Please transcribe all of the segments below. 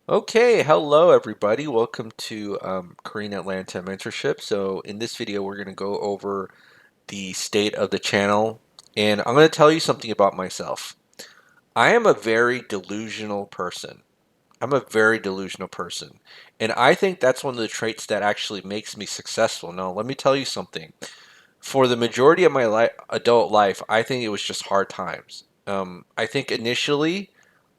Okay, hello everybody. Welcome to Korean Atlanta Mentorship. So in this video, we're going to go over the state of the channel, and I'm going to tell you something about myself. I am a very delusional person. I'm a very delusional person, and I think that's one of the traits that actually makes me successful. Now, let me tell you something. For the majority of my adult life, I think it was just hard times. I think initially,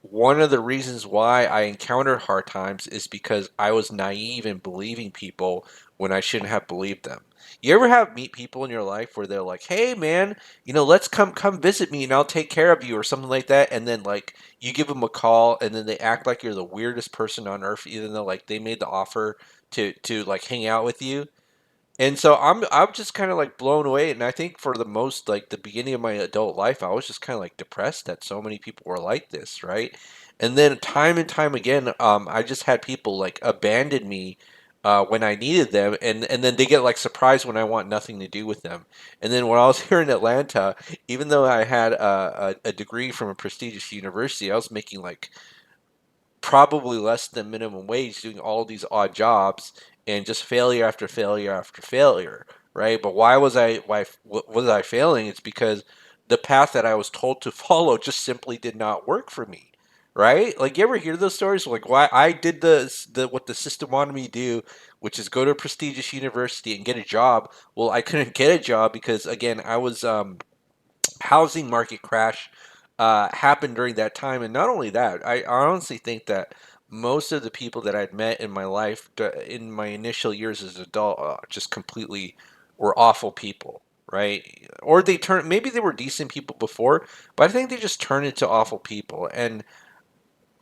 one of the reasons why I encountered hard times is because I was naive in believing people when I shouldn't have believed them. You ever have meet people in your life where they're like, "Hey, man, let's come visit me and I'll take care of you," or something like that, and then like you give them a call and then they act like you're the weirdest person on earth, even though like they made the offer to like hang out with you. And so I'm just kind of like blown away, and I think for the most like the beginning of my adult life, I was just kind of like depressed that so many people were like this, right? And then time and time again, I just had people like abandon me when I needed them, and then they get like surprised when I want nothing to do with them. And then when I was here in Atlanta, even though I had a degree from a prestigious university, I was making like probably less than minimum wage doing all these odd jobs and just failure after failure after failure, right? But why was I failing? It's because the path that I was told to follow just simply did not work for me, right? Like you ever hear those stories? Like why I did the what the system wanted me to do, which is go to a prestigious university and get a job. Well, I couldn't get a job because again I was housing market crash happened during that time. And not only that, I honestly think that most of the people that I'd met in my life, in my initial years as an adult, just completely were awful people, right? Or they turned, maybe they were decent people before, but I think they just turned into awful people. And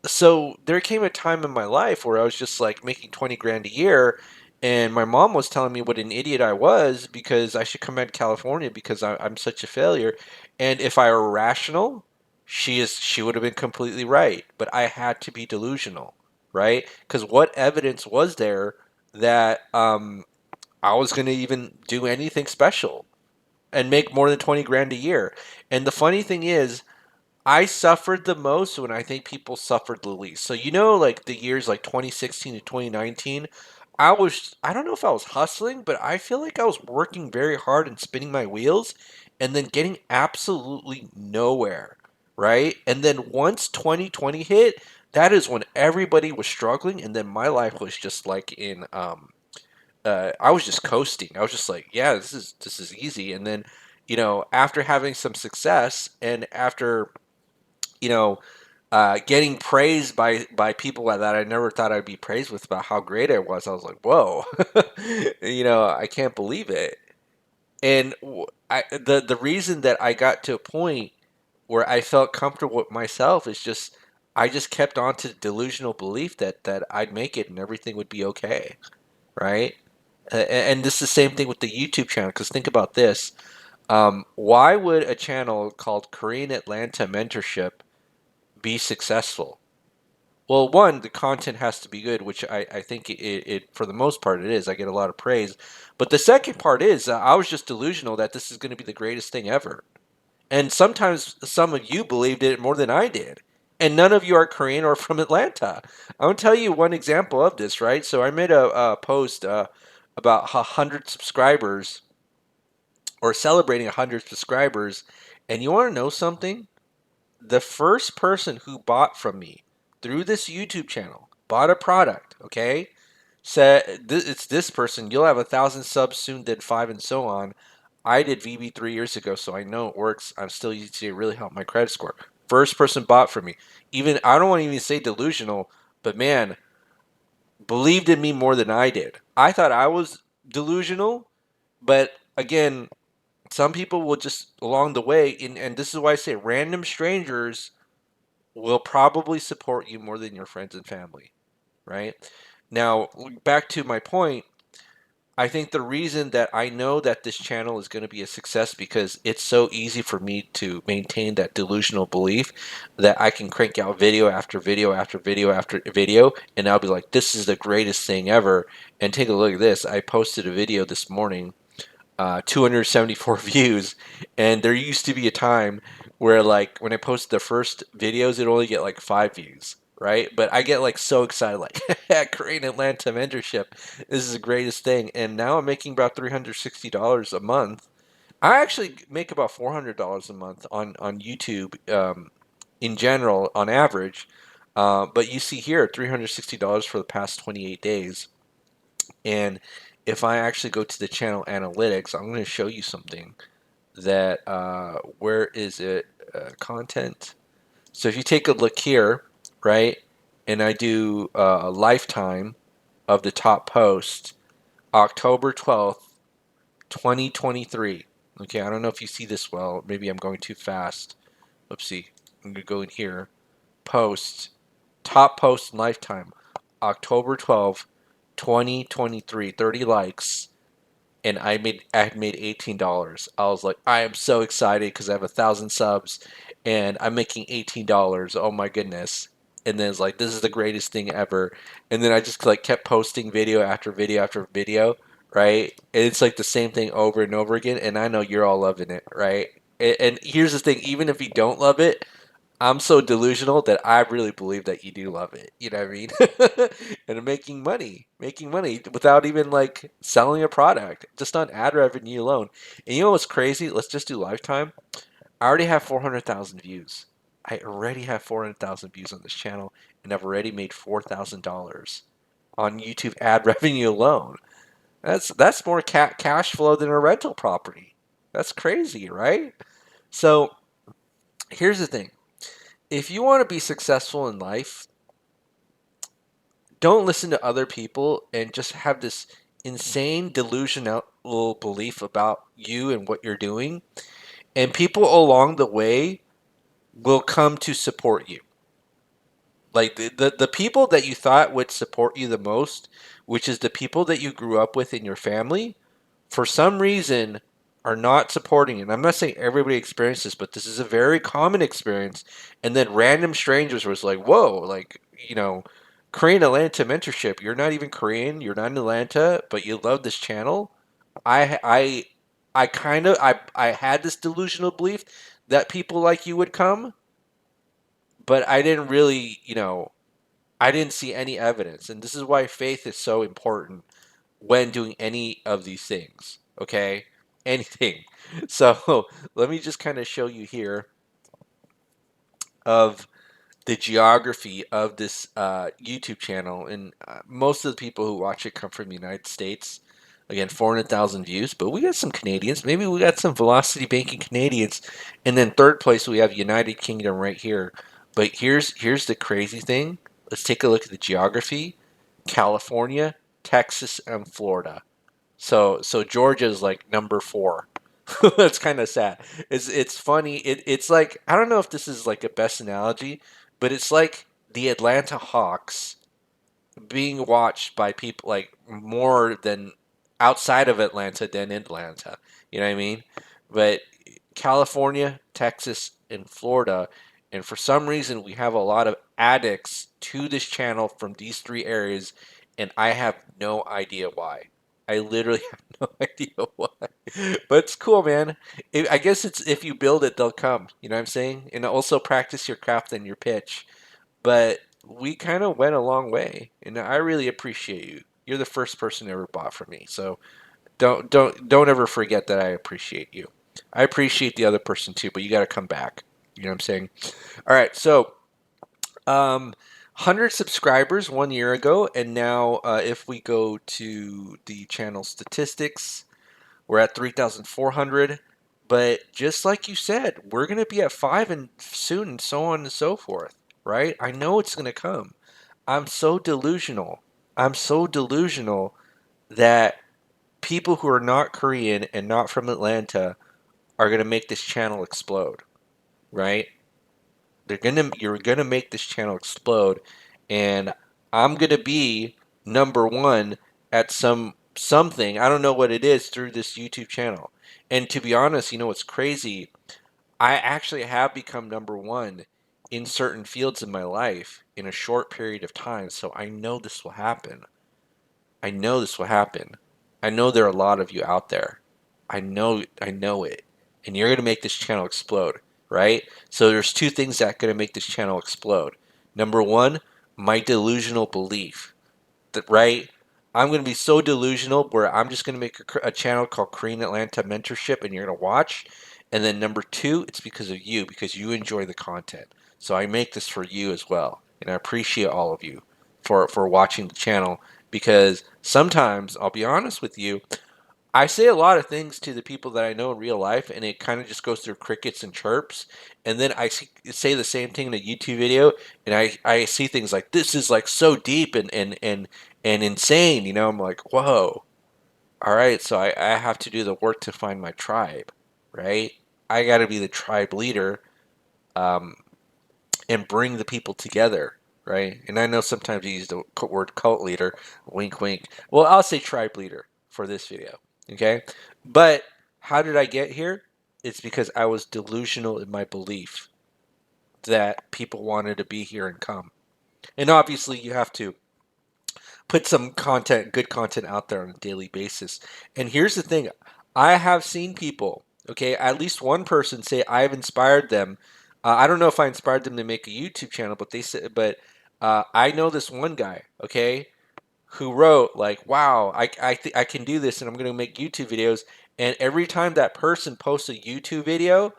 so there came a time in my life where I was just like making 20 grand a year, and my mom was telling me what an idiot I was because I should come back to California because I'm such a failure. And if I were rational, she would have been completely right. But I had to be delusional, right? Because what evidence was there that I was going to even do anything special and make more than 20 grand a year? And the funny thing is, I suffered the most when I think people suffered the least. So like the years like 2016 to 2019, I don't know if I was hustling, but I feel like I was working very hard and spinning my wheels and then getting absolutely nowhere, right? And then once 2020 hit, that is when everybody was struggling, and then my life was just like in I was just coasting. I was just like, yeah, this is easy. And then, after having some success and after you know, getting praised by people that I never thought I'd be praised with about how great I was like, whoa, I can't believe it. And the reason that I got to a point where I felt comfortable with myself is just I just kept on to the delusional belief that I'd make it and everything would be okay, right? And this is the same thing with the YouTube channel. Because think about this: why would a channel called Korean Atlanta Mentorship be successful? Well, one, the content has to be good, which I think it for the most part it is. I get a lot of praise. But the second part is I was just delusional that this is going to be the greatest thing ever. And sometimes some of you believed it more than I did. And none of you are Korean or from Atlanta. I'm going to tell you one example of this, right? So I made a post about 100 subscribers or celebrating 100 subscribers. And you want to know something? The first person who bought from me through this YouTube channel bought a product, okay? Said it's this person. You'll have 1,000 subs soon. Did five and so on. I did VB 3 years ago, so I know it works. I'm still using it. Really helped my credit score. First person bought from me. Even I don't want to even say delusional, but man, believed in me more than I did. I thought I was delusional, but again, some people will just along the way, and this is why I say random strangers will probably support you more than your friends and family, right? Now, back to my point, I think the reason that I know that this channel is going to be a success because it's so easy for me to maintain that delusional belief that I can crank out video after video after video after video, and I'll be like, this is the greatest thing ever. And take a look at this. I posted a video this morning, 274 views, and there used to be a time where like when I posted the first videos, it only get like 5 views. right? But I get like so excited, like Korean Atlanta mentorship. This is the greatest thing. And now I'm making about $360 a month. I actually make about $400 a month on YouTube in general on average. But you see here, $360 for the past 28 days. And if I actually go to the channel analytics, I'm going to show you something that, where is it? Content. So if you take a look here, right, and I do a lifetime of the top post, October 12th, 2023. Okay, I don't know if you see this well. Maybe I'm going too fast. Oopsie. I'm going to go in here. Post. Top post lifetime. October 12th, 2023. 30 likes. And I had made $18. I was like, I am so excited because I have 1,000 subs and I'm making $18. Oh my goodness. And then it's like, this is the greatest thing ever. And then I just like kept posting video after video after video, right? And it's like the same thing over and over again. And I know you're all loving it, right? And here's the thing, even if you don't love it, I'm so delusional that I really believe that you do love it. You know what I mean? And making money without even like selling a product, just on ad revenue alone. And you know what's crazy? Let's just do lifetime. I already have 400,000 views. I already have 400,000 views on this channel, and I've already made $4,000 on YouTube ad revenue alone. That's more cash flow than a rental property. That's crazy, right? So here's the thing. If you want to be successful in life, don't listen to other people and just have this insane delusional belief about you and what you're doing. And people along the way will come to support you. Like the people that you thought would support you the most, which is the people that you grew up with in your family, for some reason are not supporting it. And I'm not saying everybody experiences this, but this is a very common experience. And then random strangers was like, whoa, like, Korean Atlanta mentorship. You're not even Korean, you're not in Atlanta, but you love this channel. I had this delusional belief that people like you would come, but I didn't really, I didn't see any evidence. And this is why faith is so important when doing any of these things. Okay? Anything. So let me just kind of show you here of the geography of this YouTube channel. And most of the people who watch it come from the United States. Again, 400,000 views, but we got some Canadians. Maybe we got some Velocity Banking Canadians. And then third place, we have United Kingdom right here. But here's the crazy thing. Let's take a look at the geography. California, Texas, and Florida. So Georgia's like number four. That's kind of sad. It's funny. It's like, I don't know if this is like a best analogy, but it's like the Atlanta Hawks being watched by people like more than outside of Atlanta than in Atlanta. You know what I mean? But California, Texas, and Florida, and for some reason we have a lot of addicts to this channel from these three areas, and I have no idea why. I literally have no idea why. But it's cool, man. I guess it's if you build it, they'll come. You know what I'm saying? And also practice your craft and your pitch. But we kind of went a long way, and I really appreciate you. You're the first person ever bought from me, so don't ever forget that I appreciate you. I appreciate the other person too, but you got to come back. You know what I'm saying? All right, so 100 subscribers 1 year ago, and now if we go to the channel statistics, we're at 3,400. But just like you said, we're gonna be at five and soon, and so on and so forth. Right? I know it's gonna come. I'm so delusional. I'm so delusional that people who are not Korean and not from Atlanta are gonna make this channel explode. Right? You're gonna make this channel explode, and I'm gonna be number one at something. I don't know what it is through this YouTube channel. And to be honest, you know what's crazy? I actually have become number one in certain fields in my life in a short period of time. So I know this will happen. I know this will happen. I know there are a lot of you out there. I know it. And you're going to make this channel explode, right? So there's two things that are going to make this channel explode. Number one, my delusional belief. That, right? I'm going to be so delusional where I'm just going to make a channel called Korean Atlanta Mentorship and you're going to watch. And then number two, it's because you enjoy the content. So I make this for you as well. And I appreciate all of you for watching the channel because sometimes, I'll be honest with you, I say a lot of things to the people that I know in real life, and it kind of just goes through crickets and chirps. And then say the same thing in a YouTube video, and I see things like this is like so deep and insane. You know, I'm like, whoa, all right. So I have to do the work to find my tribe, right? I got to be the tribe leader. Um, and bring the people together, right? And I know sometimes you use the word cult leader, wink, wink. Well, I'll say tribe leader for this video, okay? But how did I get here? It's because I was delusional in my belief that people wanted to be here and come. And obviously, you have to put some content, good content out there on a daily basis. And here's the thing, I have seen people, okay, at least one person say I've inspired them. I don't know if I inspired them to make a YouTube channel, but they said, but I know this one guy, okay, who wrote like, "Wow, I can do this, and I'm going to make YouTube videos." And every time that person posts a YouTube video,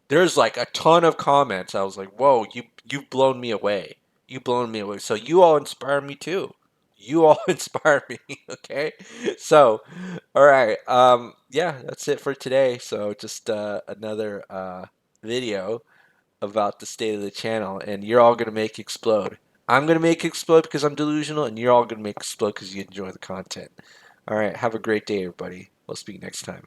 there's like a ton of comments. I was like, "Whoa, you've blown me away. You've blown me away." So you all inspire me too. You all inspire me. Okay, so all right, yeah, that's it for today. So just another video about the state of the channel, and you're all gonna make explode. I'm gonna make explode because I'm delusional, and you're all gonna make explode because you enjoy the content. All right, have a great day, everybody. We'll speak next time.